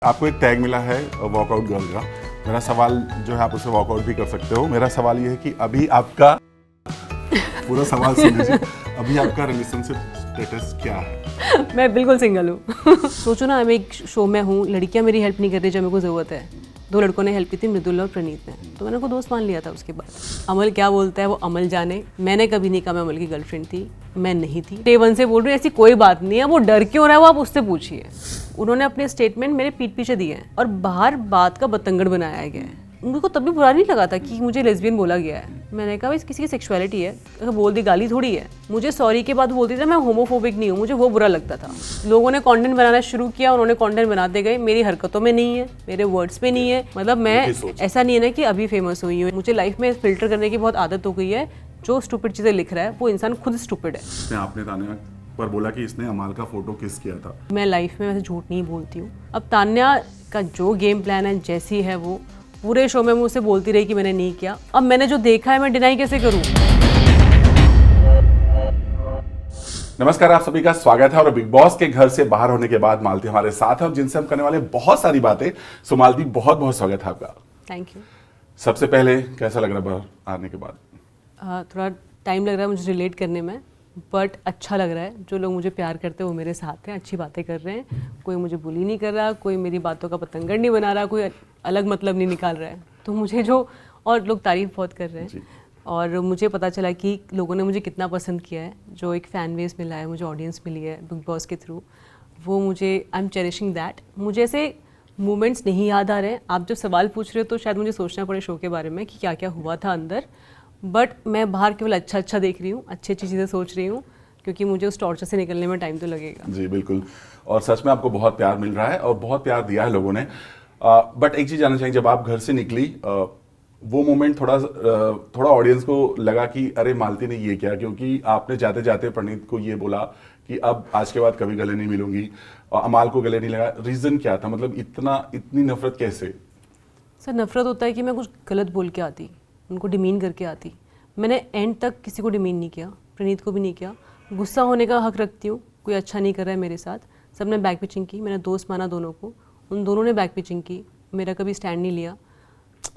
आपको एक टैग मिला है वॉकआउट गर्ल का। मेरा सवाल जो है, आप उसे वॉकआउट भी कर सकते हो। मेरा सवाल ये है कि अभी आपका पूरा सवाल सुन लीजिए, अभी आपका रिलेशनशिप स्टेटस क्या है? मैं बिल्कुल सिंगल हूँ। सोचो ना, मैं एक शो में हूँ, लड़कियाँ मेरी हेल्प नहीं कर रही जब मेरे को ज़रूरत है। 2 लड़कों ने हेल्प की थी, मृदुल और प्रणीत ने, तो मैंने उनको दोस्त मान लिया था। उसके बाद अमल क्या बोलता है वो अमल जाने। मैंने कभी नहीं कहा मैं अमल की गर्लफ्रेंड थी, मैं नहीं थी। डे 1 से बोल रही हूँ ऐसी कोई बात नहीं है। वो डर क्यों रहा है वो आप उससे पूछिए। उन्होंने अपने स्टेटमेंट मेरे पीठ पीछे दिए हैं और बाहर बात का बतंगड़ बनाया गया है। उनको तब भी बुरा नहीं लगा था कि मुझे लेस्बियन बोला गया है। मैंने कहा भाई किसी की सेक्सुअलिटी है, अगर बोल दी गाली थोड़ी है। मुझे सॉरी के बाद बोलती थी मैं होमोफोबिक नहीं हूँ, मुझे वो बुरा लगता था। लोगों ने कंटेंट बनाना शुरू किया, उन्होंने कंटेंट बनाते गए। मेरी हरकतों में नहीं है, मेरे वर्ड्स में नहीं है। मतलब मैं ऐसा नहीं है ना कि अभी फेमस हुई हूँ। मुझे लाइफ में फिल्टर करने की बहुत आदत हो गई है। जो स्टूपिड चीज़ें लिख रहा है वो इंसान खुद स्टूपिड है। आपने तान्या पर बोला कि इसने अमाल का फोटो किस किया था। मैं लाइफ में वैसे झूठ नहीं बोलती हूँ। अब तान्या का जो गेम प्लान है, जैसी है वो, पूरे शो में मैं उसे बोलती रही कि मैंने नहीं किया। अब मैंने जो देखा है मैं डिनाई कैसे करूं? नमस्कार, आप सभी का स्वागत है। और बिग बॉस के घर से बाहर होने के बाद मालती हमारे साथ है और जिनसे हम करने वाले बहुत सारी बातें। सो मालती, बहुत बहुत स्वागत है आपका। Thank you. सबसे पहले कैसा लग रहा है बाहर आने के बाद? थोड़ा टाइम लग रहा है मुझे रिलेट करने में, बट अच्छा लग रहा है। जो लोग मुझे प्यार करते हैं वो मेरे साथ हैं, अच्छी बातें कर रहे हैं। कोई मुझे बुली नहीं कर रहा, कोई मेरी बातों का पतंगड़ नहीं बना रहा, कोई अलग मतलब नहीं निकाल रहा है। तो मुझे जो, और लोग तारीफ बहुत कर रहे हैं। और मुझे पता चला कि लोगों ने मुझे कितना पसंद किया है। जो एक फ़ैन बेस मिला है, मुझे ऑडियंस मिली है बिग बॉस के थ्रू, वो मुझे आई एम चेरिशिंग दैट। मुझे ऐसे मोमेंट्स नहीं याद आ रहे हैं। आप जब सवाल पूछ रहे हो तो शायद मुझे सोचना पड़े शो के बारे में कि क्या क्या हुआ था अंदर। बट मैं बाहर केवल अच्छा देख रही हूँ, अच्छी चीज़ें सोच रही हूँ, क्योंकि मुझे उस टॉर्चर से निकलने में टाइम तो लगेगा। जी बिल्कुल। और सच में आपको बहुत प्यार मिल रहा है और बहुत प्यार दिया है लोगों ने। बट एक चीज़ जानना चाहिए, जब आप घर से निकली वो मोमेंट थोड़ा ऑडियंस को लगा कि अरे मालती ने ये क्या, क्योंकि आपने जाते जाते प्रणीत को ये बोला कि अब आज के बाद कभी गले नहीं मिलूंगी, और अमाल को गले नहीं लगा। रीज़न क्या था? मतलब इतनी नफरत कैसे? सर, नफरत होता है कि मैं कुछ गलत बोल के आती, उनको डिमीन करके आती। मैंने एंड तक किसी को डिमीन नहीं किया, प्रणीत को भी नहीं किया। गुस्सा होने का हक रखती हूँ, कोई अच्छा नहीं कर रहा है मेरे साथ। सबने बैक पिचिंग की, मैंने दोस्त माना दोनों को, उन दोनों ने बैक पिचिंग की, मेरा कभी स्टैंड नहीं लिया।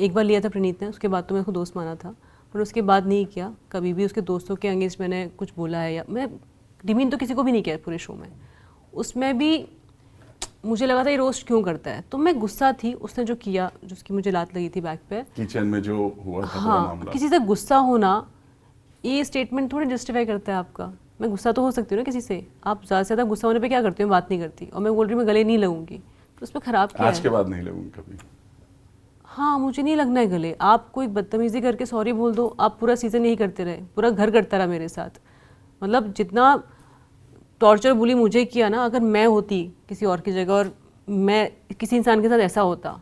एक बार लिया था प्रणीत ने, उसके बाद तो मैं उसको दोस्त माना था, पर उसके बाद नहीं किया कभी भी। उसके दोस्तों के अगेंस्ट मैंने कुछ बोला है, या मैं डिमीन तो किसी को भी नहीं किया पूरे शो में। उसमें भी मुझे लगा था ये रोस्ट क्यों करता है, तो मैं गुस्सा थी। उसने जो किया, जिसकी मुझे लात लगी थी बैक पे, किचन में जो हुआ था पूरा हाँ, मामला। किसी से गुस्सा होना ये स्टेटमेंट थोड़ी जस्टिफाई करता है आपका। मैं गुस्सा तो हो सकती हूँ ना किसी से, आप ज़्यादा से ज़्यादा गुस्सा होने पे क्या करती हूँ, बात नहीं करती। और मैं बोल रही हूँ मैं गले नहीं लगूंगी, तो उसमें ख़राब क्या आज है? के बाद नहीं लगूंगी कभी। हाँ, मुझे नहीं लगना है गले। आप कोई बदतमीज़ी करके सॉरी बोल दो, आप पूरा सीज़न यही करते रहे, पूरा घर करता रहा मेरे साथ। मतलब जितना टॉर्चर बुली मुझे किया ना, अगर मैं होती किसी और की जगह और मैं किसी इंसान के साथ ऐसा होता,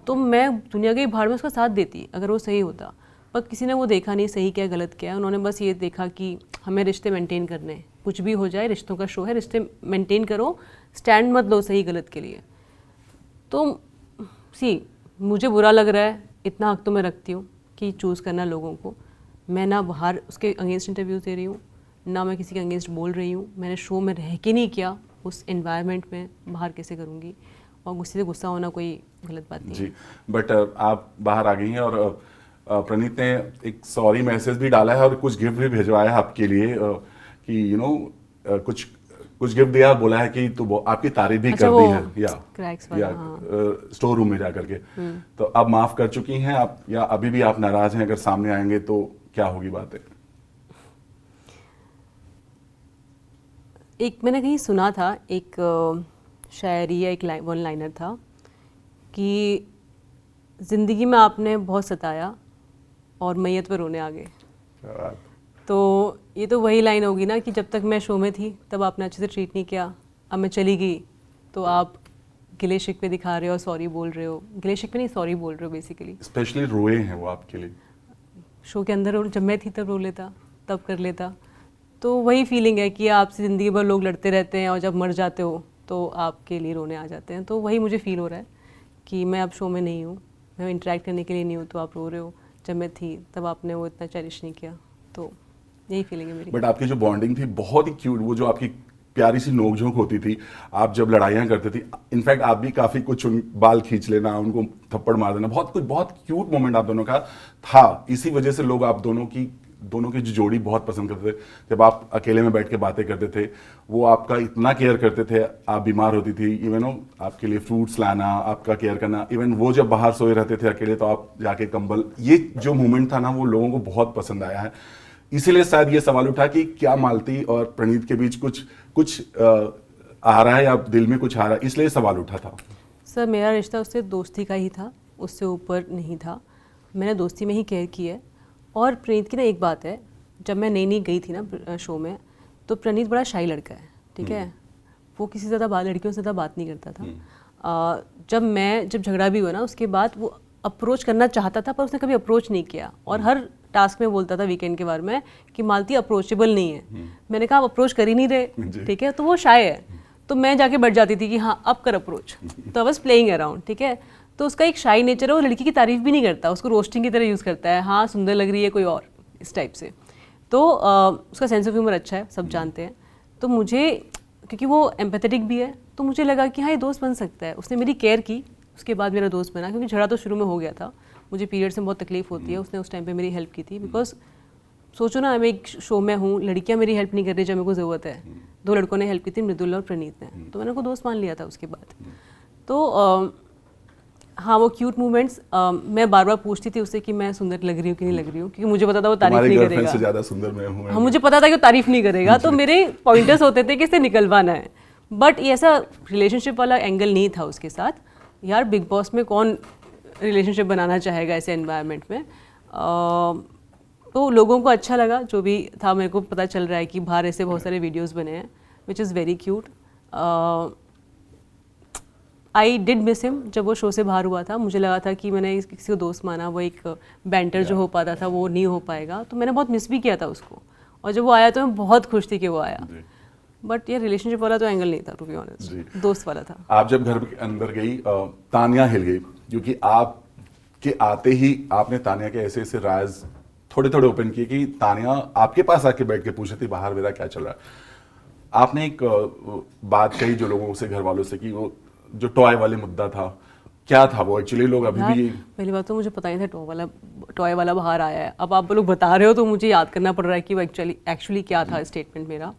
तो मैं दुनिया के भाड़ में उसका साथ देती अगर वो सही होता। पर किसी ने वो देखा नहीं सही क्या गलत क्या है। उन्होंने बस ये देखा कि हमें रिश्ते मेंटेन करने हैं, कुछ भी हो जाए रिश्तों का शो है, रिश्ते मेंटेन करो, स्टैंड मत लो सही गलत के लिए। तो मुझे बुरा लग रहा है, इतना हक तो मैं रखती हूँ कि चूज़ करना लोगों को। मैं ना बाहर उसके अगेंस्ट इंटरव्यूज़ दे रही हूँ, ना मैं किसी के अगेंस्ट बोल रही हूँ। मैंने शो में रह के नहीं किया, उस एनवायरनमेंट में बाहर कैसे करूँगी? और गुस्से से गुस्सा होना कोई गलत बात नहीं जी, बट आप बाहर आ गई हैं और प्रणीत ने एक सॉरी मैसेज भी डाला है और कुछ गिफ्ट भी भिजवाया है आपके लिए, कि कुछ गिफ्ट दिया, बोला है कि तो आपकी तारीफ भी अच्छा, कर दी है, क्रैक्स वाला, हाँ। स्टोर रूम में जा करके। तो अब माफ कर चुकी हैं आप, या अभी भी आप नाराज हैं? अगर सामने आएंगे तो क्या होगी बातें? एक मैंने कहीं सुना था, एक शायरी या एक वन लाइनर था कि ज़िंदगी में आपने बहुत सताया और मैयत पर रोने आ गए। तो ये तो वही लाइन होगी ना कि जब तक मैं शो में थी तब आपने अच्छे से ट्रीट नहीं किया, अब मैं चली गई तो आप गिले शिकवे दिखा रहे हो, सॉरी बोल रहे हो। गिले शिकवे नहीं, सॉरी बोल रहे हो बेसिकली। स्पेशली रोए हैं वो आपके लिए। शो के अंदर जब मैं थी तब रो लेता, तब कर लेता। तो वही फीलिंग है कि आपसे ज़िंदगी भर लोग लड़ते रहते हैं और जब मर जाते हो तो आपके लिए रोने आ जाते हैं। तो वही मुझे फील हो रहा है कि मैं अब शो में नहीं हूँ, मैं इंटरेक्ट करने के लिए नहीं हूँ, तो आप रो रहे हो। जब मैं थी तब आपने वो इतना चेरिश नहीं किया, तो यही फीलिंग है मेरी। बट आपकी जो बॉन्डिंग थी बहुत ही क्यूट, वो जो आपकी प्यारी सी नोकझोंक होती थी, आप जब लड़ाइयाँ करते थी, इनफैक्ट आप भी काफ़ी कुछ बाल खींच लेना, उनको थप्पड़ मार देना, बहुत कुछ, बहुत क्यूट मोमेंट आप दोनों का था। इसी वजह से लोग आप दोनों की जो जोड़ी बहुत पसंद करते थे। जब आप अकेले में बैठ के बातें करते थे, वो आपका इतना केयर करते थे, आप बीमार होती थी, इवन आपके लिए फ्रूट्स लाना, आपका केयर करना, इवन वो जब बाहर सोए रहते थे अकेले तो आप जाके कंबल, ये जो मोमेंट था ना वो लोगों को बहुत पसंद आया है। इसीलिए शायद ये सवाल उठा कि क्या मालती और प्रणीत के बीच कुछ आ रहा है या दिल में कुछ आ रहा है, इसलिए सवाल उठा था। सर मेरा रिश्ता उससे दोस्ती का ही था, उससे ऊपर नहीं था। मैंने दोस्ती में ही केयर की है। और प्रणीत की ना एक बात है, जब मैं नई गई थी ना शो में, तो प्रणीत बड़ा शाई लड़का है, ठीक है, वो किसी से ज़्यादा लड़कियों से ज़्यादा बात नहीं करता था। जब झगड़ा भी हुआ ना, उसके बाद वो अप्रोच करना चाहता था पर उसने कभी अप्रोच नहीं किया, और हर टास्क में बोलता था वीकेंड के बारे में कि मालती अप्रोचेबल नहीं है। मैंने कहा आप अप्रोच कर ही नहीं रहे, ठीक है, तो वो शाय है। तो मैं जाके बैठ जाती थी कि हाँ अब कर अप्रोच, तो आई वाज प्लेइंग अराउंड, ठीक है। तो उसका एक शाई नेचर है, वो लड़की की तारीफ भी नहीं करता, उसको रोस्टिंग की तरह यूज़ करता है, हाँ सुंदर लग रही है कोई और, इस टाइप से। तो उसका सेंस ऑफ ह्यूमर अच्छा है, सब जानते हैं। तो मुझे, क्योंकि वो एम्पैथेटिक भी है, तो मुझे लगा कि हाँ ये दोस्त बन सकता है। उसने मेरी केयर की, उसके बाद मेरा दोस्त बना, क्योंकि झगड़ा तो शुरू में हो गया था, मुझे पीरियड्स में बहुत तकलीफ होती है, उसने उस टाइम पे मेरी हेल्प की थी। बिकॉज सोचो ना, मैं एक शो में हूँ, लड़कियाँ मेरी हेल्प नहीं कर रही जब मेरे को ज़रूरत है। 2 लड़कों ने हेल्प की थी, मृदुल और प्रणीत ने, तो मैंने उनको दोस्त मान लिया था उसके बाद। तो हाँ वो क्यूट मोमेंट्स, मैं बार बार पूछती थी उससे कि मैं सुंदर लग रही हूँ कि नहीं लग रही हूँ, क्योंकि मुझे पता था वो तारीफ नहीं करेगा। से ज़्यादा सुंदर मैं हूँ। हाँ मुझे पता था कि वो तारीफ नहीं करेगा, तो मेरे पॉइंटर्स होते थे कि इससे निकलवाना है। बट ये ऐसा रिलेशनशिप वाला एंगल नहीं था उसके साथ। यार बिग बॉस में कौन रिलेशनशिप बनाना चाहेगा ऐसे एनवायरनमेंट में। तो लोगों को अच्छा लगा जो भी था। मेरे को पता चल रहा है कि बाहर ऐसे बहुत सारे वीडियोस बने हैं, which is very cute. I did miss him. जब वो शो से बाहर हुआ था, मुझे लगा था कि मैंने किसी को दोस्त माना, वो एक बैंटर जो हो पाता था वो नहीं हो पाएगा, तो मैंने बहुत मिस भी किया था उसको। और जब वो आया तो मैं बहुत खुश थी कि वो आया। बट ये रिलेशनशिप वाला तो एंगल नहीं था, टू बी ऑनेस्ट, दोस्त वाला था। आप जब घर के अंदर गई, तानिया हिल गई, क्योंकि आप के आते ही आपने तानिया के ऐसे ऐसे राज थोड़े थोड़े ओपन किए कि तानिया आपके पास आके बैठ के पूछ रही थी बाहर मेरा क्या चल रहा है। आपने एक बात कही जो लोगों से, घर वालों से, कि वो जो टॉय वाले मुद्दा था, क्या था वो एक्चुअली? लोग अभी भी, पहली बात तो मुझे पता नहीं था टॉय वाला बाहर आया है। अब आप लोग बता रहे हो तो मुझे याद करना पड़ रहा है कि वो एक्चुअली क्या था स्टेटमेंट मेरा।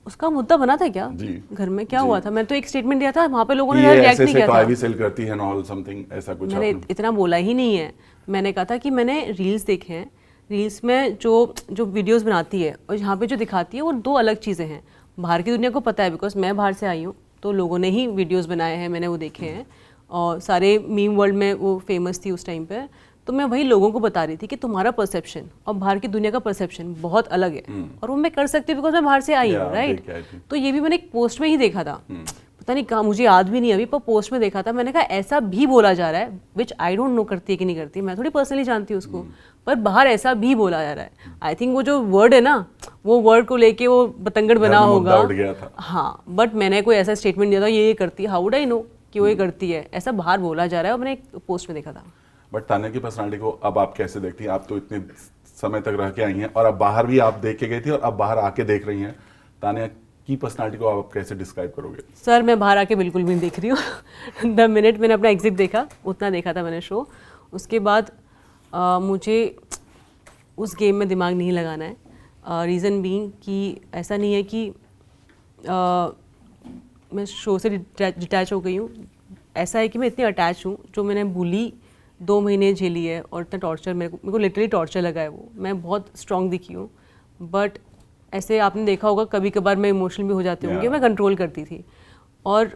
उसका मुद्दा बना था क्या घर में, क्या हुआ था? मैंने तो एक स्टेटमेंट दिया था, वहाँ पे लोगों ने रिएक्ट नहीं किया था। भी सेल करती है ऑल समथिंग ऐसा कुछ मैंने इतना बोला ही नहीं है। मैंने कहा था कि मैंने रील्स देखे हैं, रील्स में जो वीडियोस बनाती है और यहाँ पे जो दिखाती है वो 2 अलग चीज़ें हैं। बाहर की दुनिया को पता है, बिकॉज मैं बाहर से आई हूँ, तो लोगों ने ही वीडियोस बनाए हैं, मैंने वो देखे हैं, और सारे मीम वर्ल्ड में वो फेमस थी उस टाइम पे। तो मैं वही लोगों को बता रही थी कि तुम्हारा परसेप्शन और बाहर की दुनिया का परसेप्शन बहुत अलग है, और वो मैं कर सकती हूँ बिकॉज मैं बाहर से आई हूँ, राइट। तो ये भी मैंने एक पोस्ट में ही देखा था, पता नहीं कहाँ, मुझे याद भी नहीं अभी, पर पोस्ट में देखा था। मैंने कहा ऐसा भी बोला जा रहा है, विच आई डोंट नो करती है कि नहीं करती, मैं थोड़ी पर्सनली जानती हूँ उसको, पर बाहर ऐसा भी बोला जा रहा है। आई थिंक वो जो वर्ड है ना, वो वर्ड को लेके वो बतंगड़ बना होगा। हाँ, बट मैंने कोई ऐसा स्टेटमेंट दिया था ये करती है, हाउ वुड आई नो कि वो ये करती है, ऐसा बाहर बोला जा रहा है, और मैंने एक पोस्ट में देखा था। बट तानिया की पर्सनालिटी को अब आप कैसे देखती हैं? आप तो इतने समय तक रह के आई हैं, और अब बाहर भी आप देख के गई थी और अब बाहर आके देख रही हैं, तानिया की पर्सनालिटी को आप कैसे डिस्क्राइब करोगे? सर मैं बाहर आके बिल्कुल भी नहीं देख रही हूँ। 10 मिनट मैंने अपना एग्जिट देखा, उतना देखा था मैंने शो। उसके बाद मुझे उस गेम में दिमाग नहीं लगाना है। रीज़न बीइंग कि ऐसा नहीं है कि मैं शो से डिटैच हो गई हूँ, ऐसा है कि मैं इतनी अटैच हूँ। जो मैंने बुली 2 महीने झेली है और इतना टॉर्चर, मेरे को लिटरली टॉर्चर लगा है वो, मैं बहुत स्ट्रॉन्ग दिखी हूँ। बट ऐसे आपने देखा होगा कभी कभार मैं इमोशनल भी हो जाती होंगी, मैं कंट्रोल करती थी, और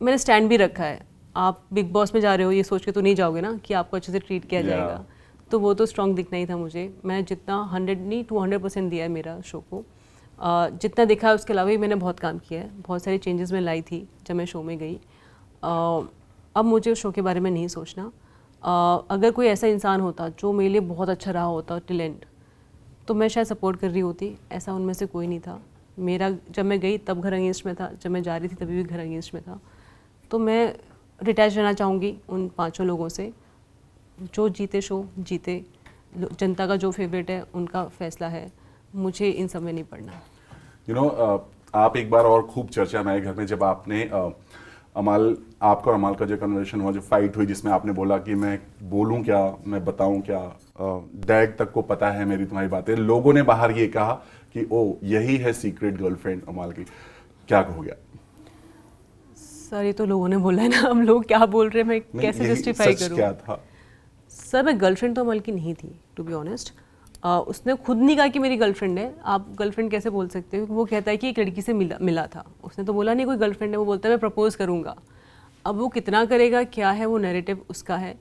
मैंने स्टैंड भी रखा है। आप बिग बॉस में जा रहे हो ये सोच के तो नहीं जाओगे ना कि आपको अच्छे से ट्रीट किया जाएगा, तो वो तो स्ट्रॉन्ग दिखना ही था मुझे। मैं जितना 100 नहीं 200% दिया है मेरा शो को, जितना देखा है उसके अलावा भी मैंने बहुत काम किया है, बहुत सारी चेंजेस मैं लाई थी जब मैं शो में गई। अब मुझे उस शो के बारे में नहीं सोचना। अगर कोई ऐसा इंसान होता जो मेरे लिए बहुत अच्छा रहा होता टिल एंड, तो मैं शायद सपोर्ट कर रही होती। ऐसा उनमें से कोई नहीं था। मेरा जब मैं गई तब घर अगेंस्ट में था, जब मैं जा रही थी तभी भी घर अगेंस्ट में था। तो मैं डिटैच रहना चाहूँगी उन 5 लोगों से। जो जीते शो जीते, जनता का जो फेवरेट है उनका फैसला है, मुझे इन सब में नहीं पड़ना। यू नो, आप एक बार और खूब चर्चा में आए घर में जब आपने अमाल, आपका और अमाल का जो कन्वर्सेशन हुआ, जो फाइट हुई जिसमें आपने बोला कि मैं बोलूं क्या, मैं बताऊं क्या, डैड तक को पता है मेरी तुम्हारी बातें, लोगों ने बाहर ये कहा कि ओ यही है सीक्रेट गर्लफ्रेंड अमाल की, क्या कहोगे? सर ये तो लोगों ने बोला है ना, हम लोग क्या बोल रहे हैं, मैं कैसे जस्टिफाई करूं? क्या था? सर मैं गर्लफ्रेंड तो अमल की नहीं थी, टू बी ऑनेस्ट। उसने खुद नहीं कहा कि मेरी गर्लफ्रेंड है। आप गर्लफ्रेंड कैसे बोल सकते हो? वो कहता है कि एक लड़की से मिला था। उसने तो बोला नहीं कोई गर्लफ्रेंड है, वो बोलता है मैं प्रपोज करूँगा। अब वो कितना करेगा, क्या है वो नैरेटिव उसका है।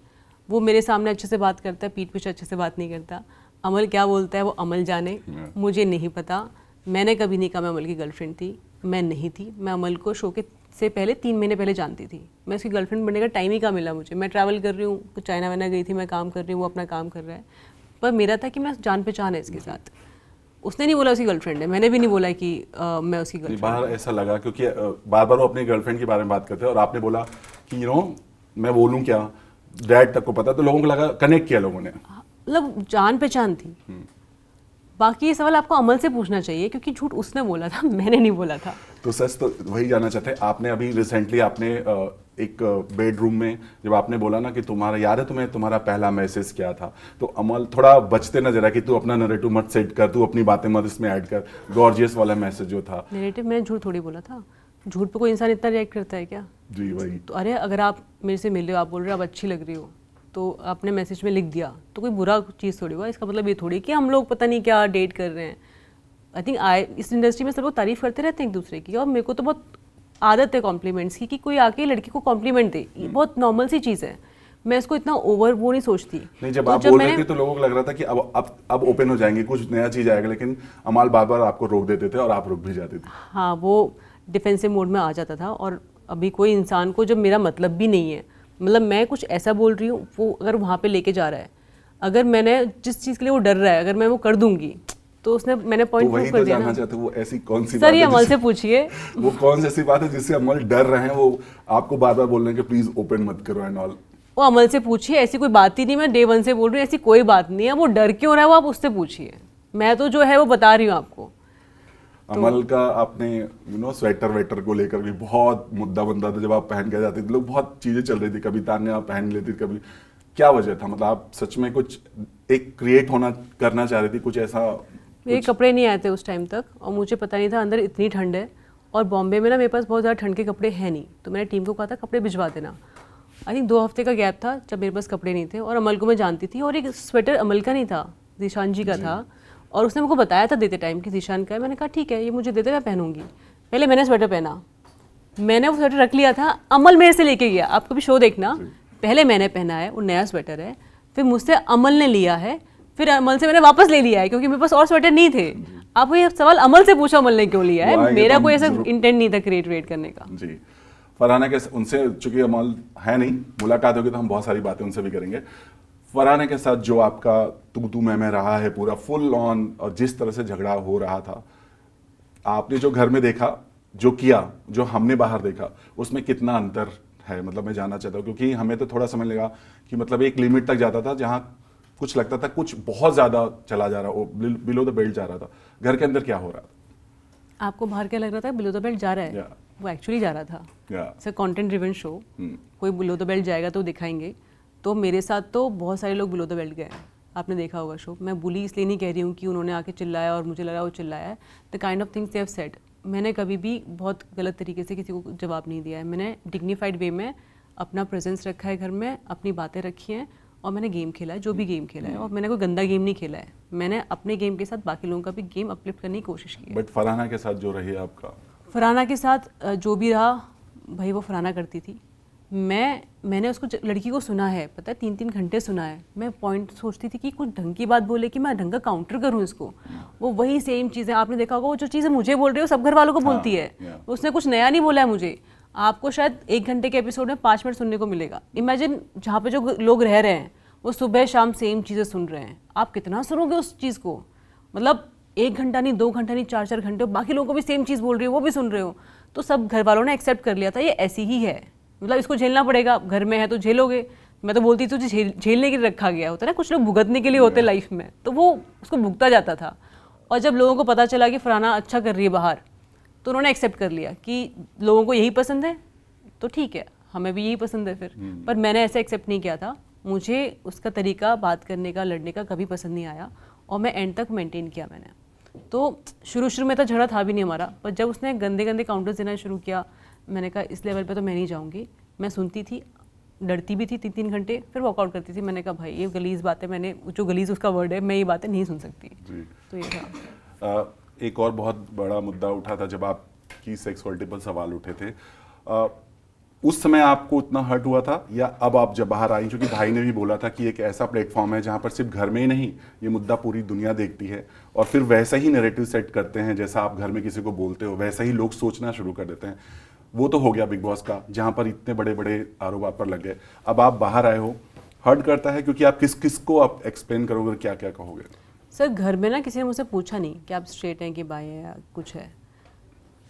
वो मेरे सामने अच्छे से बात करता है, पीठ पीछे अच्छे से बात नहीं करता। अमल क्या बोलता है वो अमल जाने, मुझे नहीं पता। मैंने कभी नहीं कहा मैं अमल की गर्लफ्रेंड थी, मैं नहीं थी। मैं अमल को शो के से पहले 3 महीने पहले जानती थी। मैं उसकी गर्लफ्रेंड बनने का टाइम ही कहाँ मिला मुझे। मैं ट्रैवल कर रही हूँ, चाइना वाइना गई थी, मैं काम कर रही हूँ, वो अपना काम कर रहा है। पर मेरा था कि मैं जान पहचान है इसके साथ। उसने नहीं बोला उसकी गर्लफ्रेंड है, मैंने भी नहीं बोला कि मैं उसकी गर्लफ्रेंड। बाहर ऐसा लगा क्योंकि बार बार वो अपनी गर्लफ्रेंड के बारे में बात करते हैं और आपने बोला कि मैं बोलूँ क्या, डैड तक को पता, तो लोगों को लगा, कनेक्ट किया लोगों ने, मतलब जान पहचान थी। बाकी ये सवाल आपको अमल से पूछना चाहिए क्योंकि झूठ उसने बोला था, मैंने नहीं बोला था। तो सच तो वही जानना चाहते हैं। आपने अभी रिसेंटली आपने एक बेडरूम में जब आपने बोला ना कि तुम्हारा याद है तुम्हें तुम्हारा पहला मैसेज क्या था, तो अमल थोड़ा बचते नजर आया कि तू अपना नैरेटिव मत सेट कर, तू अपनी बातें मत इसमें ऐड कर, गॉर्जियस वाला मैसेज जो था। नैरेटिव मैंने झूठ थोड़ी बोला था। झूठ पे कोई इंसान इतना रिएक्ट करता है क्या? जी वही तो अरे अगर आप मेरे से मिले हो, आप बोल रहे हो आप अच्छी लग रही हो, तो आपने मैसेज में लिख दिया तो कोई बुरा चीज़ थोड़ी हुआ। इसका मतलब ये थोड़ी कि हम लोग पता नहीं क्या डेट कर रहे हैं। आई थिंक इस इंडस्ट्री में सब लोग तारीफ करते रहते हैं एक दूसरे की, और मेरे को तो बहुत आदत है कॉम्प्लीमेंट्स की, कि कोई आके लड़की को कॉम्प्लीमेंट दे, ये बहुत नॉर्मल सी चीज़ है। मैं इसको इतना ओवर वो नहीं सोचती। नहीं, जब आप बोल रहे थे तो लोगों को लग रहा था कि अब ओपन हो जाएंगे, कुछ नया चीज आएगा, लेकिन अमाल बार बार आपको रोक देते थे और आप रुक भी जाते थे। हाँ, वो डिफेंसिव मोड में आ जाता था। और अभी कोई इंसान को जब मेरा मतलब भी नहीं है, मतलब मैं कुछ ऐसा बोल रही हूँ, वो अगर वहाँ पे लेके जा रहा है, अगर मैंने जिस चीज़ के लिए वो डर रहा है अगर मैं वो कर दूंगी तो उसने मैंने पॉइंट प्रूव कर दिया ना। चाहते वो ऐसी कौन सी सर बात ये है अमल से पूछिए। वो कौन सी ऐसी बात है जिससे अमल डर रहे हैं, वो आपको बार बार बोल रहे हैं कि प्लीज ओपन मत करो एंड ऑल? वो अमल से पूछिए, ऐसी कोई बात ही नहीं। मैं डे 1 से बोल रही हूँ ऐसी कोई बात नहीं है। वो डर क्यों रहा है वो आप उससे पूछिए, मैं तो जो है वो बता रही हूँ आपको। अमल का आपने स्वेटर वेटर को लेकर भी बहुत मुद्दा बनता था, जब आप पहन के जाती थी, लोग बहुत चीजें चल रही थी, कभी तान्या आप पहन लेती, कभी क्या वजह था? मतलब आप सच में कुछ एक क्रिएट करना चाह रही थी, कुछ ऐसा? मेरे कपड़े नहीं आए थे उस टाइम तक, और मुझे पता नहीं था अंदर इतनी ठंड है, और बॉम्बे में ना मेरे पास बहुत ज़्यादा ठंड के कपड़े हैं नहीं, तो मैंने टीम को कहा था कपड़े भिजवा देना। आई थिंक 2 हफ्ते का गैप था जब मेरे पास कपड़े नहीं थे, और अमल को मैं जानती थी, और एक स्वेटर अमल का नहीं था, जीशान जी का था, और उसने मुझको बताया था देते टाइम कि जीशान का है। मैंने कहा ठीक है ये मुझे दे दे, मैं पहनूंगी। पहले मैंने स्वेटर पहना, मैंने वो स्वेटर रख लिया था, अमल मेरे से लेके गया। आप कभी शो देखना, पहले मैंने पहना है, वो नया स्वेटर है, फिर मुझसे अमल ने लिया है, फिर अमल से मैंने वापस ले लिया है क्योंकि मेरे पास और स्वेटर नहीं थे। आप ये सवाल अमल से पूछो अमल ने क्यों लिया है, मेरा कोई ऐसा इंटेंट नहीं था क्रिएट करने का। जी, फरहाना के उनसे, चूंकि अमल है नहीं, मुलाकात होगी तो हम बहुत सारी बातें उनसे भी करेंगे। फरहाना के साथ जो आपका तू मैं रहा है पूरा फुल ऑन, और जिस तरह से झगड़ा हो रहा था, आपने जो घर में देखा, जो किया, जो हमने बाहर देखा, उसमें कितना अंतर है? मतलब मैं जानना चाहता हूँ क्योंकि हमें तो थोड़ा समझ लगा कि मतलब एक लिमिट तक जाता था जहाँ कुछ लगता था कुछ बहुत ज्यादा चला जा रहा, बिलो द बेल्ट जा रहा था। घर के अंदर क्या हो रहा था? आपको बाहर क्या लग रहा था बिलो द बेल्ट जा रहा है? वो एक्चुअली जा रहा था। इट्स कंटेंट ड्रिवन शो, कोई बिलो द बेल्ट जाएगा तो दिखाएंगे। तो मेरे साथ तो बहुत सारे लोग बिलो द बेल्ट गए, आपने देखा होगा शो। मैं बुली इसलिए नहीं कह रही हूँ कि उन्होंने आके चिल्लाया और मुझे लगा वो चिल्लाया है। The kind of things they have said, मैंने कभी भी बहुत गलत तरीके से किसी को जवाब नहीं दिया है। मैंने डिग्निफाइड वे में अपना प्रेजेंस रखा है घर में, अपनी बातें रखी हैं, और मैंने गेम खेला है, जो भी गेम खेला है, और मैंने कोई गंदा गेम नहीं खेला है। मैंने अपने गेम के साथ बाकी लोगों का भी गेम अपलिफ्ट करने की कोशिश की है। बट फरहाना के साथ जो रही आपका? फरहाना के साथ जो भी रहा भाई, वो फरहाना करती थी। मैंने उसको लड़की को सुना है, पता है 3-3 घंटे सुना है। मैं पॉइंट सोचती थी कि कुछ ढंग की बात बोले कि मैं ढंग का काउंटर करूं इसको। वो वही सेम चीज़ें आपने देखा होगा, वो जो चीज़ें मुझे बोल रही हो सब घर वालों को बोलती है। उसने कुछ नया नहीं बोला है मुझे। आपको शायद 1 घंटे के एपिसोड में 5 मिनट सुनने को मिलेगा। इमेजिन जहाँ पे जो लोग रह रहे हैं वो सुबह शाम सेम चीज़ें सुन रहे हैं, आप कितना सुनोगे उस चीज़ को? मतलब 1 घंटा नहीं, 2 घंटा नहीं, 4-4 घंटे, बाकी लोगों को भी सेम चीज़ बोल रही हो, वो भी सुन रहे हो। तो सब घर वालों ने एक्सेप्ट कर लिया था ये ऐसी ही है, मतलब इसको झेलना पड़ेगा, घर में है तो झेलोगे। मैं तो बोलती तुझे झेलने के लिए रखा गया होता है ना, कुछ लोग भुगतने के लिए होते लाइफ में, तो वो उसको भुगता जाता था। और जब लोगों को पता चला कि फरहाना अच्छा कर रही है बाहर, तो उन्होंने एक्सेप्ट कर लिया कि लोगों को यही पसंद है तो ठीक है, हमें भी यही पसंद है फिर। पर मैंने ऐसे एक्सेप्ट नहीं किया था, मुझे उसका तरीका बात करने का, लड़ने का कभी पसंद नहीं आया और मैं एंड तक मेंटेन किया मैंने। तो शुरू में तो झगड़ा था भी नहीं हमारा, पर जब उसने गंदे गंदे काउंटर्स देना शुरू किया, मैंने कहा इस लेवल पे तो मैं नहीं जाऊँगी। मैं सुनती थी, डरती भी थी 3-3 घंटे, फिर वॉकआउट करती थी। मैंने कहा भाई ये गलीज़ बात है, मैंने जो गलीज़ उसका वर्ड है, मैं ये बातें नहीं सुन सकती। तो ये था। एक और बहुत बड़ा मुद्दा उठा था जब आपकी सेक्सुअलिटी पर सवाल उठे थे। उस समय आपको इतना हर्ट हुआ था या अब आप जब बाहर आई, क्योंकि भाई ने भी बोला था कि एक ऐसा प्लेटफॉर्म है जहां पर सिर्फ घर में ही नहीं ये मुद्दा पूरी दुनिया देखती है और फिर वैसा ही नैरेटिव सेट करते हैं जैसा आप घर में किसी को बोलते हो वैसा ही लोग सोचना शुरू कर देते हैं। वो तो हो गया बिग बॉस का, जहां पर इतने बड़े बड़े आरोप आप पर लग गए। अब आप बाहर आए हो, हर्ट करता है क्योंकि आप किस को आप एक्सप्लेन करोगे, क्या क्या कहोगे? सर घर में ना किसी ने मुझसे पूछा नहीं कि आप स्ट्रेट हैं कि बाय हैं या कुछ है,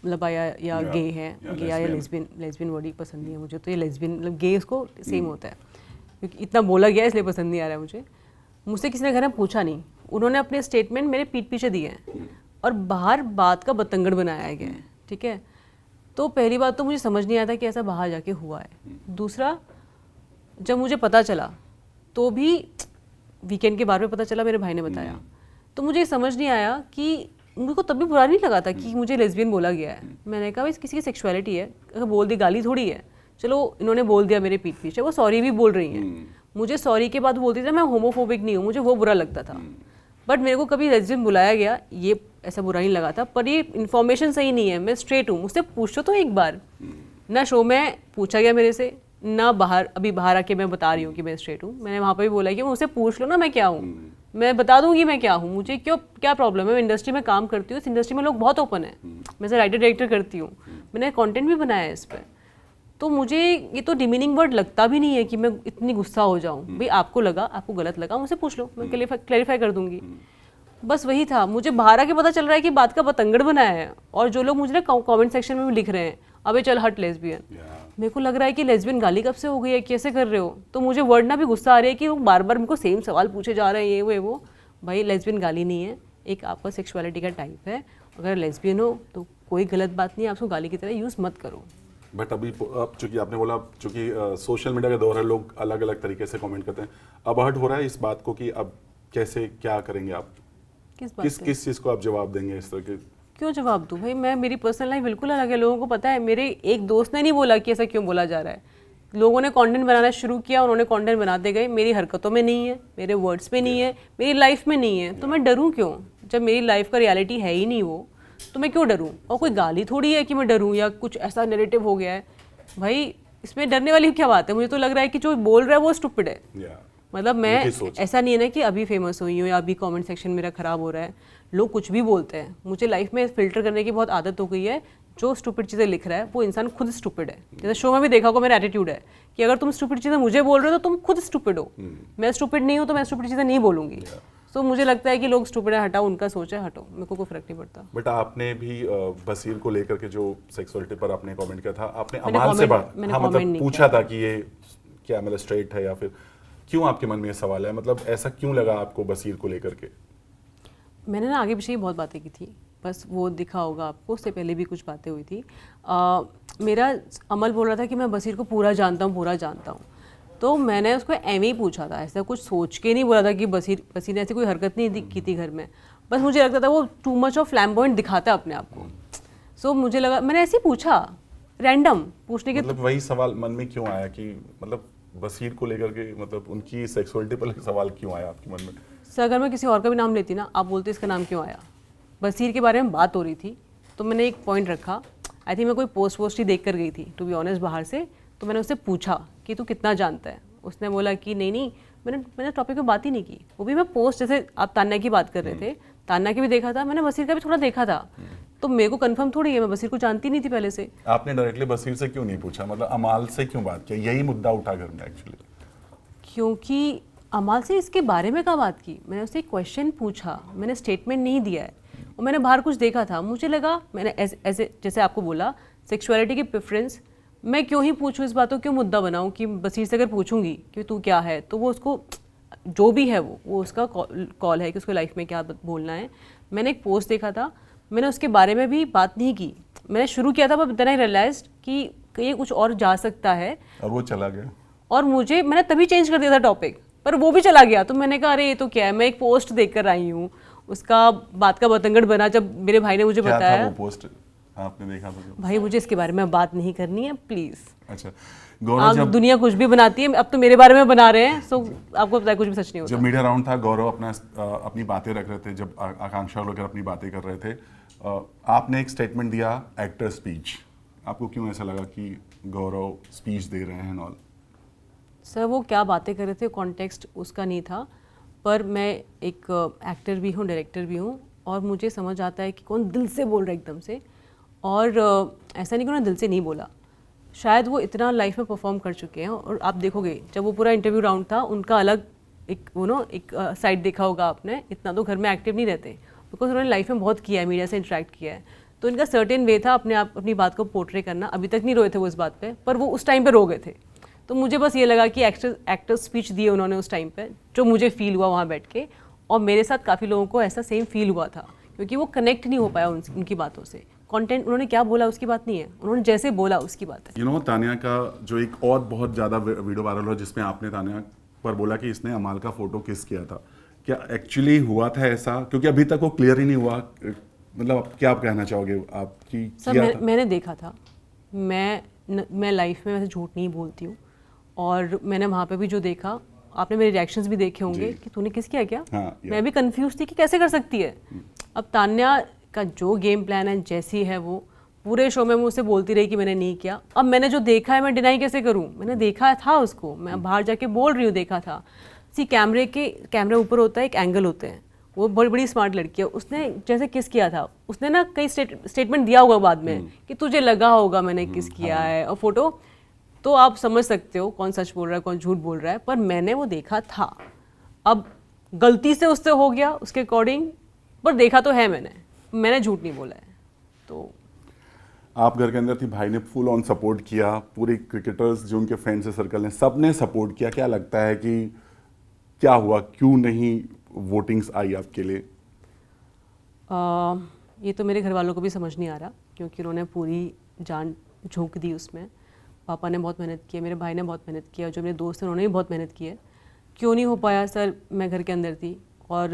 मतलब या गे हैं, गे या लेस्बियन वर्ड ही पसंद नहीं है मुझे। तो ये लेस्बियन मतलब गे उसको सेम होता है, क्योंकि इतना बोला गया इसलिए पसंद नहीं आ रहा है मुझे। मुझसे किसी ने घर में पूछा नहीं, उन्होंने अपने स्टेटमेंट मेरे पीठ पीछे दिए हैं और बाहर बात का बतंगड़ बनाया गया है, ठीक है। तो पहली बात तो मुझे समझ नहीं आया था कि ऐसा बाहर जाके हुआ है। दूसरा, जब मुझे पता चला तो भी वीकेंड के बारे में पता चला, मेरे भाई ने बताया, तो मुझे समझ नहीं आया कि मुझे को तब भी बुरा नहीं लगा था कि मुझे लेस्बियन बोला गया है। मैंने कहा भाई किसी की सेक्सुअलिटी है, अगर बोल दी गाली थोड़ी है। चलो इन्होंने बोल दिया मेरे पीठ पीछे, वो सॉरी भी बोल रही हैं, मुझे सॉरी के बाद बोलती थी मैं होमोफोबिक नहीं हूँ, मुझे वो बुरा लगता था। बट मेरे को कभी लेस्बियन बुलाया गया ये ऐसा बुरा नहीं लगा था। पर ये इन्फॉर्मेशन सही नहीं है, मैं स्ट्रेट हूँ, मुझसे पूछो तो एक बार। ना शो में पूछा गया मेरे से, ना बाहर, अभी बाहर आके मैं बता रही हूँ कि मैं स्ट्रेट हूँ। मैंने वहाँ पर भी बोला कि मुझसे पूछ लो ना मैं क्या हूँ, मैं बता दूंगी मैं क्या हूँ, मुझे क्या प्रॉब्लम है। मैं इंडस्ट्री में काम करती हूँ, इस इंडस्ट्री में लोग बहुत ओपन है, मैं से राइटर डायरेक्टर करती हूँ, मैंने कंटेंट भी बनाया है इस पर। तो मुझे ये तो डिमीनिंग वर्ड लगता भी नहीं है कि मैं इतनी गुस्सा हो जाऊँ। भाई आपको लगा, आपको गलत लगा, मुझसे पूछ लो, मैं क्लेरिफाई कर दूंगी। बस वही था। मुझे बाहर आके पता चल रहा है कि बात का बतंगड़ बनाया है, और जो लोग मुझे ना कमेंट सेक्शन में भी लिख रहे हैं अबे चल हट लेस्बियन, मेरे को लग रहा है कि लेस्बियन गाली कब से हो गई है, कैसे कर रहे हो। तो मुझे वर्ड ना भी गुस्सा आ रही है कि वो बार बार मेरे को सेम सवाल पूछे जा रहे हैं, ये वो। भाई लेस्बियन गाली नहीं है, एक आपका सेक्सुअलिटी का टाइप है। अगर लेस्बियन हो तो कोई गलत बात नहीं है, आप उसको गाली की तरह यूज़ मत करो। बट अभी अब चूंकि आपने बोला, चूंकि सोशल मीडिया का दौर है, लोग अलग अलग तरीके से कमेंट करते हैं, अब हर्ट हो रहा है इस बात को कि अब कैसे क्या करेंगे आप, किस चीज़ को आप जवाब देंगे इस तरह के? क्यों जवाब दूँ भाई, मैं, मेरी पर्सनल लाइफ बिल्कुल अलग है, लोगों को पता है। मेरे एक दोस्त ने नहीं बोला कि ऐसा क्यों बोला जा रहा है, लोगों ने कंटेंट बनाना शुरू किया, उन्होंने कंटेंट बनाते गए। मेरी हरकतों में नहीं है, मेरे वर्ड्स में नहीं है, मेरी लाइफ में नहीं है, तो मैं डरूं क्यों? जब मेरी लाइफ का रियलिटी है ही नहीं वो, तो मैं क्यों डरूं? और कोई गाली थोड़ी है कि मैं डरूं या कुछ ऐसा नैरेटिव हो गया है। भाई इसमें डरने वाली क्या बात है? मुझे तो लग रहा है कि जो बोल रहा है वो स्टूपिड है। मतलब मैं, ऐसा नहीं है ना कि अभी फेमस हुई हूँ या अभी कमेंट सेक्शन मेरा खराब हो रहा है, लोग कुछ भी बोलते हैं। मुझे लाइफ में फिल्टर करने की बहुत आदत हो गई है। जो स्टूपिड चीज़ें लिख रहा है वो इंसान खुद स्टूपिड है। जैसे शो में भी देखा होगा, मेरा एटीट्यूड है कि अगर तुम स्टूपिड चीज़ें मुझे बोल रहे हो तो तुम खुद स्टूपिड हो। मैं स्टूपिड नहीं हूँ तो मैं स्टूपिड चीज़ें नहीं बोलूँगी। तो मुझे लगता है कि लोग स्टूपिड है, हटाओ, उनका सोच है, हटो, मेरे को कोई फर्क नहीं पड़ता। बट आपने भी बसीर को लेकर के जो सेक्सुअलिटी पर आपने कमेंट किया था, आपने अमाल से बात, हाँ मतलब पूछा था कि ये क्या मतलब स्ट्रेट है या फिर क्यों आपके मन में ये सवाल है, मतलब ऐसा क्यों लगा आपको बसीर को लेकर के? मैंने ना आगे पीछे बहुत बातें की थी, बस वो दिखा होगा आपको, उससे पहले भी कुछ बातें हुई थी। मेरा अमल बोल रहा था कि मैं बसीर को पूरा जानता हूँ, तो मैंने उसको एम ही पूछा था, ऐसा कुछ सोच के नहीं बोला था कि बसीर ने ऐसी कोई हरकत नहीं की थी घर में। बस मुझे लगता था वो टू मच ऑफ फ्लैम्बॉयंट दिखाता है अपने आप को। सो मुझे लगा, मैंने ऐसे ही पूछा, रैंडम पूछने के, मतलब वही सवाल मन में क्यों आया कि मतलब बसीर को लेकर के, मतलब उनकी सेक्सुअलिटी पर सवाल क्यों आया आपके मन में? सर अगर मैं किसी और का भी नाम लेती ना, आप बोलते इसका नाम क्यों आया? बसीर के बारे में बात हो रही थी तो मैंने एक पॉइंट रखा। आई थिंक मैं कोई पोस्ट ही देख कर गई थी, टू बी ऑनेस्ट, बाहर से। तो मैंने उससे पूछा कि तू कितना जानता है। उसने बोला कि नहीं, मैंने टॉपिक पे बात ही नहीं की। वो भी मैं पोस्ट, जैसे आप तान्या की बात कर रहे थे, तान्या की भी देखा था मैंने, बसीर का भी थोड़ा देखा था। तो मेरे को कंफर्म थोड़ी है, मैं बसीर को जानती नहीं थी पहले से। आपने डायरेक्टली बसीर से क्यों नहीं पूछा, मतलब अमाल से क्यों बात किया? यही मुद्दा उठा घर में एक्चुअली, क्योंकि अमाल से इसके बारे में क्या बात की? मैंने उससे एक क्वेश्चन पूछा, मैंने स्टेटमेंट नहीं दिया है, और मैंने बाहर कुछ देखा था। मुझे लगा, मैंने ऐसे जैसे आपको बोला सेक्सुअलिटी की प्रेफरेंस, मैं क्यों ही पूछूं इस बातों, क्यों मुद्दा बनाऊं कि बसीर से अगर पूछूंगी कि तू क्या है, तो वो उसको जो भी है वो उसका कॉल है कि उसको लाइफ में क्या बोलना है। मैंने एक पोस्ट देखा था, मैंने उसके बारे में भी बात नहीं की। मैंने शुरू किया था, पर देन आई रियलाइज्ड कि ये कुछ और जा सकता है, और वो चला गया। और मैंने तभी चेंज कर दिया था टॉपिक, पर वो भी चला गया। तो मैंने कहा अरे ये तो क्या है, मैं एक पोस्ट देख कर आई हूँ, उसका बात का बतंगड़ बना। जब मेरे भाई ने मुझे क्या बताया, था वो पोस्ट आपने देखा था जो? भाई मुझे इसके बारे में बात नहीं करनी है प्लीज। अच्छा गौरव, आप जब दुनिया कुछ भी बनाती है, अब तो मेरे बारे में बना रहे हैं, सो आपको पता है कुछ भी सच नहीं होता। जब मीडिया राउंड था, गौरव अपनी बातें रख रहे थे, जब आकांक्षा वगैरह अपनी बातें कर रहे थे, आपने एक स्टेटमेंट दिया एक्टर स्पीच। आपको क्यों ऐसा लगा कि गौरव स्पीच दे रहे हैं ऑल? सर वो क्या बातें कर रहे थे, कॉन्टेक्स्ट उसका नहीं था, पर मैं एक एक्टर भी हूँ, डायरेक्टर भी हूँ, और मुझे समझ आता है कि कौन दिल से बोल रहा है एकदम से। और ऐसा नहीं कि उन्होंने दिल से नहीं बोला, शायद वो इतना लाइफ में परफॉर्म कर चुके हैं। और आप देखोगे जब वो पूरा इंटरव्यू राउंड था, उनका अलग एक साइड देखा होगा आपने, इतना तो घर में एक्टिव नहीं रहते, बिकॉज उन्होंने लाइफ में बहुत किया है, मीडिया से इंटरेक्ट किया है। तो इनका सर्टेन वे था अपनी बात को पोर्ट्रे करना। अभी तक नहीं रोए थे वो इस बात पे, पर वो उस टाइम पे रो गए थे। तो मुझे बस ये लगा कि एक्टर स्पीच दिए उन्होंने उस टाइम पे, जो मुझे फील हुआ वहाँ बैठ के, और मेरे साथ काफ़ी लोगों को ऐसा सेम फील हुआ था, क्योंकि वो कनेक्ट नहीं हो पाया उनकी बातों से। कंटेंट उन्होंने क्या बोला उसकी बात नहीं है, उन्होंने जैसे बोला उसकी बात है। यू नो तानिया का जो एक और बहुत ज़्यादा वीडियो वायरल हुआ, जिसमें आपने तानिया पर बोला कि इसने अमाल का फोटो किस किया था, क्या एक्चुअली हुआ था ऐसा? क्योंकि अभी तक वो क्लियर ही नहीं हुआ। मतलब क्या आप कहना चाहोगे आपकी? सर मैंने देखा था, मैं लाइफ में वैसे झूठ नहीं बोलती हूँ, और मैंने वहाँ पे भी जो देखा, आपने मेरे रिएक्शंस भी देखे होंगे कि तूने किस किया क्या। हाँ, मैं भी कंफ्यूज थी कि कैसे कर सकती है। अब तान्या का जो गेम प्लान है, जैसी है वो, पूरे शो में मैं उससे बोलती रही कि मैंने नहीं किया। अब मैंने जो देखा है मैं डिनाई कैसे करूँ, मैंने देखा था उसको, मैं बाहर जाके बोल रही हूँ देखा था। कैमरे ऊपर होता है, एक एंगल होते हैं, वो बड़ी बड़ी स्मार्ट लड़की है, उसने जैसे किस किया था, उसने ना कई स्टेटमेंट दिया होगा बाद में कि तुझे लगा होगा मैंने किस किया है, और फोटो तो आप समझ सकते हो कौन सच बोल रहा है कौन झूठ बोल रहा है, पर मैंने वो देखा था। अब गलती से उससे हो गया उसके अकॉर्डिंग, पर देखा तो है मैंने झूठ नहीं बोला है। तो आप घर के अंदर थी, भाई ने फुल ऑन सपोर्ट किया, पूरे क्रिकेटर्स जो उनके फ्रेंड्स से सर्कल ने, सब ने सपोर्ट किया। क्या लगता है कि क्या हुआ, क्यों नहीं वोटिंग्स आई आपके लिए? ये तो मेरे घर वालों को भी समझ नहीं आ रहा, क्योंकि उन्होंने पूरी जान झोंक दी उसमें। पापा ने बहुत मेहनत की है, मेरे भाई ने बहुत मेहनत की है, और जो मेरे दोस्त हैं उन्होंने भी बहुत मेहनत की है। क्यों नहीं हो पाया सर, मैं घर के अंदर थी, और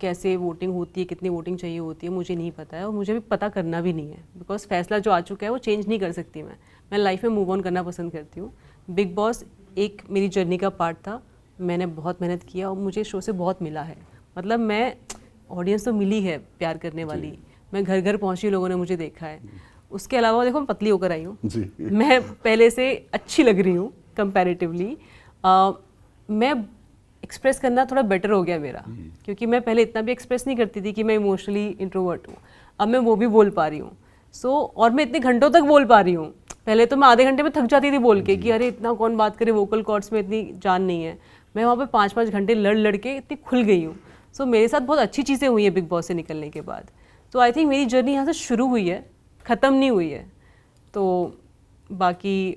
कैसे वोटिंग होती है, कितनी वोटिंग चाहिए होती है, मुझे नहीं पता है, और मुझे भी पता करना भी नहीं है, बिकॉज फैसला जो आ चुका है वो चेंज नहीं कर सकती मैं लाइफ में मूव ऑन करना पसंद करती हूँ। बिग बॉस एक मेरी जर्नी का पार्ट था, मैंने बहुत मेहनत किया, और मुझे शो से बहुत मिला है। मतलब मैं ऑडियंस तो मिली है प्यार करने वाली, मैं घर घर पहुँची, लोगों ने मुझे देखा है। उसके अलावा देखो मैं पतली होकर आई हूँ, मैं पहले से अच्छी लग रही हूँ कंपैरेटिवली। मैं एक्सप्रेस करना थोड़ा बेटर हो गया मेरा, क्योंकि मैं पहले इतना भी एक्सप्रेस नहीं करती थी कि मैं इमोशनली इंट्रोवर्ट हूँ, अब मैं वो भी बोल पा रही हूँ। और मैं इतने घंटों तक बोल पा रही हूँ, पहले तो मैं आधे घंटे में थक जाती थी बोल के कि अरे इतना कौन बात करे, वोकल कॉर्ड्स में इतनी जान नहीं है। मैं वहाँ पे 5-5 घंटे लड़ के इतनी खुल गई हूँ। सो मेरे साथ बहुत अच्छी चीज़ें हुई हैं बिग बॉस से निकलने के बाद। तो आई थिंक मेरी जर्नी यहाँ से शुरू हुई है, ख़त्म नहीं हुई है। तो बाकी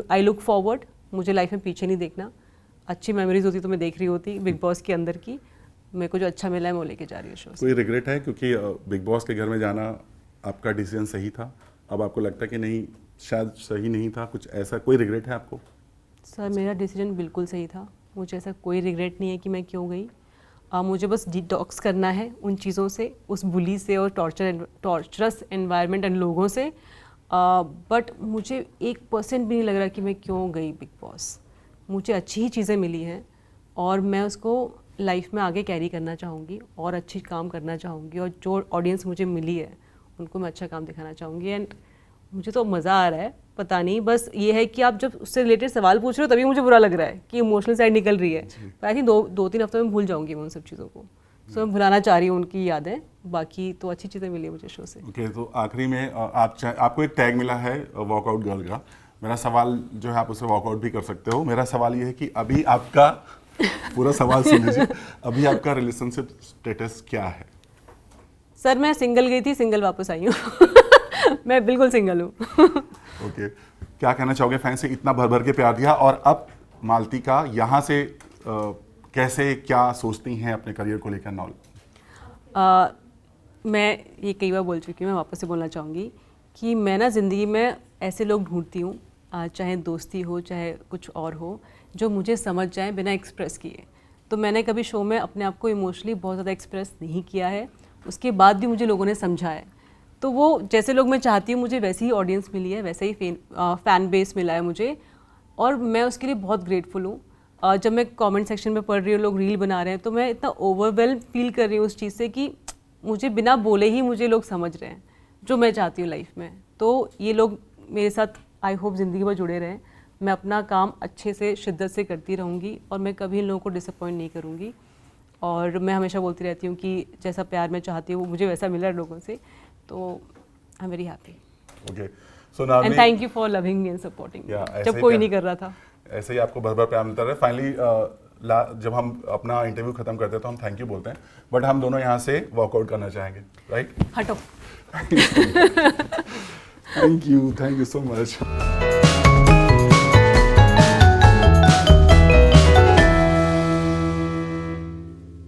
आई लुक फॉरवर्ड, मुझे लाइफ में पीछे नहीं देखना। अच्छी मेमोरीज होती तो मैं देख रही होती बिग बॉस के अंदर की, मेरे को जो अच्छा मिला है मैं वो लेके जा रही हूँ शो से। कोई रिग्रेट है, क्योंकि बिग बॉस के घर में जाना आपका डिसीजन सही था, अब आपको लगता है कि नहीं शायद सही नहीं था, कुछ ऐसा कोई रिग्रेट है आपको? सर मेरा डिसीजन बिल्कुल सही था, मुझे ऐसा कोई रिग्रेट नहीं है कि मैं क्यों गई। मुझे बस डिटॉक्स करना है उन चीज़ों से, उस बुली से और टॉर्चरस एनवायरनमेंट एंड लोगों से। बट मुझे 1% भी नहीं लग रहा कि मैं क्यों गई बिग बॉस। मुझे अच्छी ही चीज़ें मिली हैं, और मैं उसको लाइफ में आगे कैरी करना चाहूँगी, और अच्छी काम करना चाहूँगी, और जो ऑडियंस मुझे मिली है उनको मैं अच्छा काम दिखाना चाहूँगी। एंड मुझे तो मज़ा आ रहा है, पता नहीं, बस ये है कि आप जब उससे रिलेटेड सवाल पूछ रहे हो तभी मुझे बुरा लग रहा है कि इमोशनल साइड निकल रही है। पर आई थिंक 2-3 हफ्तों में भूल जाऊँगी मैं उन सब चीज़ों को। सो मैं भुलाना चाह रही हूँ उनकी यादें, बाकी तो अच्छी चीज़ें मिली मुझे शो से। ओके, तो आखिरी में आपको एक टैग मिला है वॉकआउट गर्ल का। मेरा सवाल जो है, आप उसे वॉकआउट भी कर सकते हो। मेरा सवाल ये है कि अभी आपका पूरा सवाल सुन लीजिए, अभी आपका रिलेशनशिप स्टेटस क्या है? सर मैं सिंगल गई थी, सिंगल वापस आई हूँ मैं बिल्कुल सिंगल हूँ ओके, क्या कहना चाहोगे फैन से, इतना भर भर के प्यार दिया, और अब मालती का यहाँ से कैसे क्या सोचती हैं अपने करियर को लेकर? नॉल मैं ये कई बार बोल चुकी हूँ, मैं वापस से बोलना चाहूँगी कि मैं ना ज़िंदगी में ऐसे लोग ढूंढती हूँ, चाहे दोस्ती हो चाहे कुछ और हो, जो मुझे समझ जाए बिना एक्सप्रेस किए। तो मैंने कभी शो में अपने आप को इमोशनली बहुत ज़्यादा एक्सप्रेस नहीं किया है, उसके बाद भी मुझे लोगों ने समझा है। तो वो जैसे लोग मैं चाहती हूँ, मुझे वैसी ही ऑडियंस मिली है, वैसा ही फ़ैन बेस मिला है मुझे, और मैं उसके लिए बहुत ग्रेटफुल हूँ। जब मैं कमेंट सेक्शन में पढ़ रही हूँ, लोग रील बना रहे हैं, तो मैं इतना ओवरवेल्म फील कर रही हूँ उस चीज़ से कि मुझे बिना बोले ही मुझे लोग समझ रहे हैं जो मैं चाहती हूँ लाइफ में। तो ये लोग मेरे साथ आई होप ज़िंदगी भर जुड़े रहें। मैं अपना काम अच्छे से शिद्दत से करती रहूँगी और मैं कभी इन लोगों को डिसअपॉइंट नहीं करूँगी। और मैं हमेशा बोलती रहती हूँ कि जैसा प्यार मैं चाहती हूँ वो मुझे वैसा मिला है लोगों से। तो I am very happy okay so now and thank you for loving me and supporting me जब कोई नहीं कर रहा था। ऐसे ही आपको भर भर प्यार मिलता रहे। फाइनली जब हम अपना इंटरव्यू खत्म करते हैं तो हम थैंक यू बोलते हैं, बट हम दोनों यहाँ से वॉकआउट करना चाहेंगे, राइट? हटो। Thank you so much.